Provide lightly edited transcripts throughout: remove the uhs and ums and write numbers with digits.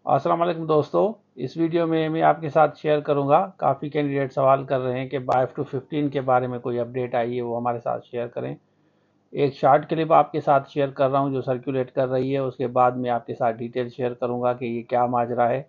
अस्सलाम वालेकुम दोस्तों। इस वीडियो में मैं आपके साथ शेयर करूंगा, काफ़ी कैंडिडेट सवाल कर रहे हैं कि बाइफ टू 15 के बारे में कोई अपडेट आई है वो हमारे साथ शेयर करें। एक शॉर्ट क्लिप आपके साथ शेयर कर रहा हूं जो सर्कुलेट कर रही है, उसके बाद मैं आपके साथ डिटेल शेयर करूंगा कि ये क्या माजरा है।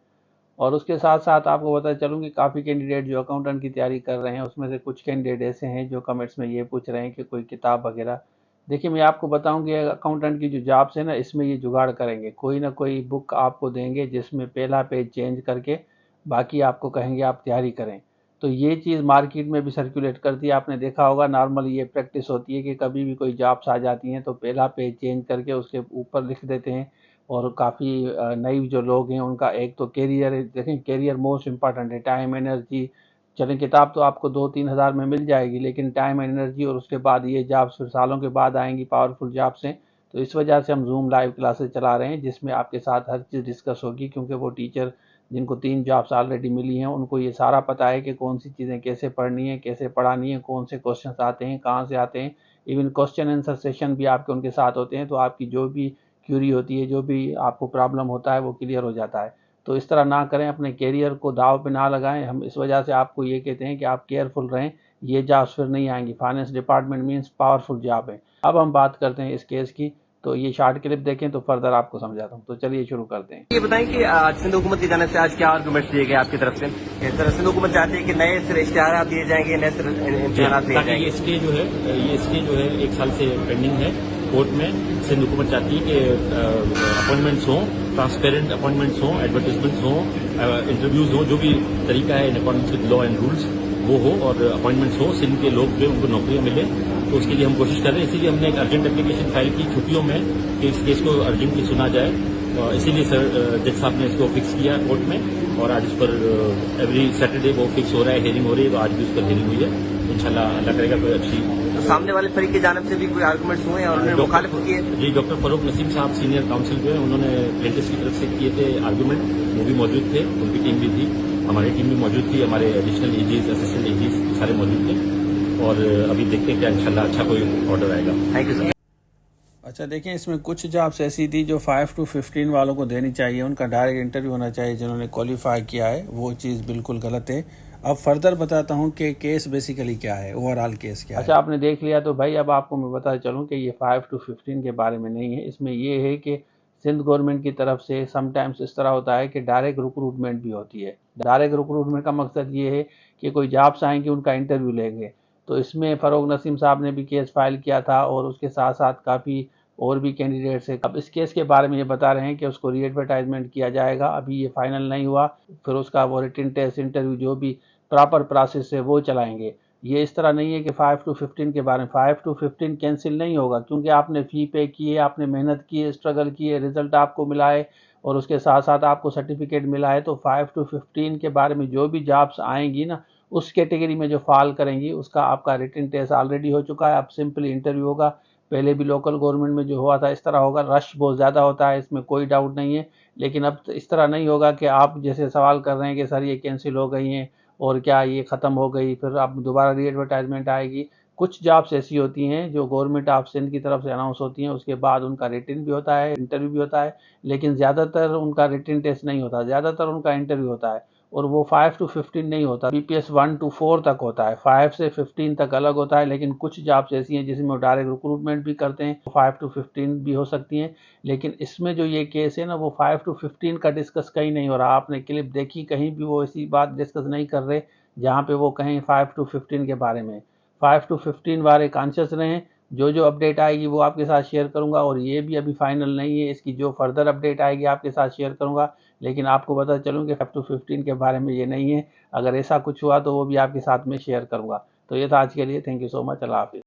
और उसके साथ साथ आपको बताते चलूँ कि काफ़ी कैंडिडेट जो अकाउंटेंट की तैयारी कर रहे हैं उसमें से कुछ कैंडिडेट ऐसे हैं जो कमेंट्स में ये पूछ रहे हैं कि कोई किताब वगैरह। देखिए, मैं आपको बताऊं कि अकाउंटेंट की जो जॉब्स है ना, इसमें ये जुगाड़ करेंगे, कोई ना कोई बुक आपको देंगे जिसमें पहला पेज चेंज करके बाकी आपको कहेंगे आप तैयारी करें। तो ये चीज़ मार्केट में भी सर्कुलेट करती है, आपने देखा होगा। नॉर्मल ये प्रैक्टिस होती है कि कभी भी कोई जॉब्स आ जाती हैं तो पहला पेज चेंज करके उसके ऊपर लिख देते हैं। और काफ़ी नई जो लोग हैं उनका एक तो कैरियर है, देखें कैरियर मोस्ट इम्पॉर्टेंट है, टाइम एनर्जी। चलें, किताब तो आपको 2-3 हज़ार में मिल जाएगी, लेकिन टाइम एनर्जी और उसके बाद ये जॉब्स फिर सालों के बाद आएंगी, पावरफुल जॉब्स हैं। तो इस वजह से हम जूम लाइव क्लासेस चला रहे हैं जिसमें आपके साथ हर चीज़ डिस्कस होगी, क्योंकि वो टीचर जिनको 3 जॉब्स ऑलरेडी मिली हैं उनको ये सारा पता है कि कौन सी चीज़ें कैसे पढ़नी है, कैसे पढ़ानी है, कौन से क्वेश्चन आते हैं, कहाँ से आते हैं। इवन क्वेश्चन आंसर सेशन भी आपके उनके साथ होते हैं, तो आपकी जो भी क्यूरी होती है, जो भी आपको प्रॉब्लम होता है वो क्लियर हो जाता है। तो इस तरह ना करें, अपने कैरियर को दाव पे ना लगाएं। हम इस वजह से आपको ये कहते हैं कि आप केयरफुल रहें, ये जॉब्स फिर नहीं आएंगी। Finance department means powerful job है। अब हम बात करते हैं इस केस की, तो ये शॉर्ट क्लिप देखें तो फर्दर आपको समझाता हूँ। तो चलिए शुरू करते हैं। ये बताएं कि आज सिंध हुकूमत की जानिब से आज क्या आर्गूमेंट्स दिए गए आपकी तरफ से? इस तरह सिंध हुकूमत चाहती है कि नए सिरे इश्तिहार दिए जाएंगे, नए सिरे इम्तिहान दिए ताकि जाएंगे। ये स्टे जो है 1 साल से पेंडिंग है कोर्ट में। सिंध हुकूमत चाहती है कि अपॉइंटमेंट्स हों, ट्रांसपेरेंट अपॉइंटमेंट्स हों, एडवर्टाइजमेंट्स हों, इंटरव्यूज हों, जो भी तरीका है in accordance with law and rules वो हो, और अपॉइंटमेंट्स हो, सिंध के लोग जो उनको नौकरियां मिले। तो उसके लिए हम कोशिश कर रहे हैं। इसीलिए हमने एक अर्जेंट एप्लीकेशन फाइल की छुट्टियों में कि इस केस को अर्जेंटली सुना जाए। इसीलिए सर जज साहब ने इसको फिक्स किया कोर्ट में, और आज इस पर एवरी सैटरडे वो फिक्स हो रहा है, हियरिंग हो रही है। तो आज भी उस पर हियरिंग हुई है। इंशाल्लाह अल्लाह करेगा कोई अच्छी। तो सामने वाले फरीक की जानिब से भी कोई आर्गूमेंट्स हुए और उन्होंने मुखालिफ किए? जी, डॉक्टर फरूक नसीम साहब सीनियर काउंसिल जो है उन्होंने प्लेंटिफ्स की तरफ से किए थे आर्गूमेंट, वो भी मौजूद थे, उनकी टीम भी थी, हमारी टीम भी मौजूद थी, हमारे एडिशनल एजीज, असिस्टेंट एजीज सारे मौजूद थे। और अभी देखते हैं क्या इंशाल्लाह अच्छा कोई ऑर्डर आएगा। Thank you sir. अच्छा, देखें, इसमें कुछ जॉब्स ऐसी थी जो 5 to 15 वालों को देनी चाहिए, उनका डायरेक्ट इंटरव्यू होना चाहिए जिन्होंने क्वालिफाई किया है, वो चीज़ बिल्कुल गलत है। अब फर्दर बताता हूँ कि केस बेसिकली क्या है, ओवरऑल केस क्या है। अच्छा, आपने देख लिया तो भाई अब आपको मैं बताता चलूँ कि ये 5 to 15 के बारे में नहीं है। इसमें ये है कि सिंध गवर्नमेंट की तरफ से समटाइम्स इस तरह होता है कि डायरेक्ट रिक्रूटमेंट भी होती है। डायरेक्ट रिक्रूटमेंट का मकसद ये है कि कोई जॉब्स आएंगे, उनका इंटरव्यू लेंगे। तो इसमें फ़ारूक नसीम साहब ने भी केस फाइल किया था और उसके साथ साथ काफ़ी और भी कैंडिडेट्स है। अब इस केस के बारे में ये बता रहे हैं कि उसको री एडवर्टाइजमेंट किया जाएगा, अभी ये फाइनल नहीं हुआ। फिर उसका वो रिटन टेस्ट, इंटरव्यू, जो भी प्रॉपर प्रोसेस है वो चलाएंगे। ये इस तरह नहीं है कि 5 to 15 के बारे में। 5 to 15 कैंसिल नहीं होगा, क्योंकि आपने फ़ी पे की है, आपने मेहनत की है, स्ट्रगल की है, रिजल्ट आपको मिला है और उसके साथ साथ आपको सर्टिफिकेट मिला है। तो 5 to 15 के बारे में जो भी जॉब्स आएंगी ना, उस कैटेगरी में जो फॉल करेंगी उसका आपका रिटन टेस्ट ऑलरेडी हो चुका है। अब सिंपली इंटरव्यू होगा। पहले भी लोकल गवर्नमेंट में जो हुआ था इस तरह होगा। रश बहुत ज़्यादा होता है, इसमें कोई डाउट नहीं है। लेकिन अब इस तरह नहीं होगा कि आप जैसे सवाल कर रहे हैं कि सर ये कैंसिल हो गई हैं और क्या ये ख़त्म हो गई, फिर अब दोबारा री एडवर्टाइजमेंट आएगी। कुछ जॉब्स ऐसी होती हैं जो गवर्नमेंट ऑफ सिंध की तरफ से अनाउंस होती हैं, उसके बाद उनका रिटन भी होता है, इंटरव्यू भी होता है। लेकिन ज़्यादातर उनका रिटन टेस्ट नहीं होता, ज़्यादातर उनका इंटरव्यू होता है। और वो 5 to 15 नहीं होता, BPS 1 to 4 तक होता है। 5 से 15 तक अलग होता है। लेकिन कुछ जॉब्स ऐसी हैं जिसमें वो डायरेक्ट रिक्रूटमेंट भी करते हैं, 5 to 15 भी हो सकती हैं। लेकिन इसमें जो ये केस है ना, वो 5 to 15 का डिस्कस कहीं नहीं हो रहा। आपने क्लिप देखी, कहीं भी वो ऐसी बात डिस्कस नहीं कर रहे जहाँ पे वो कहें 5 to 15 के बारे में। 5 to 15 बारे कॉन्शियस रहें। जो अपडेट आएगी वो आपके साथ शेयर करूंगा, और ये भी अभी फाइनल नहीं है, इसकी जो फर्दर अपडेट आएगी आपके साथ शेयर करूंगा। लेकिन आपको बता चलूँ कि 5 to 15 के बारे में ये नहीं है। अगर ऐसा कुछ हुआ तो वो भी आपके साथ में शेयर करूंगा। तो ये था आज के लिए। Thank you so much. अल्लाह हाफिज़।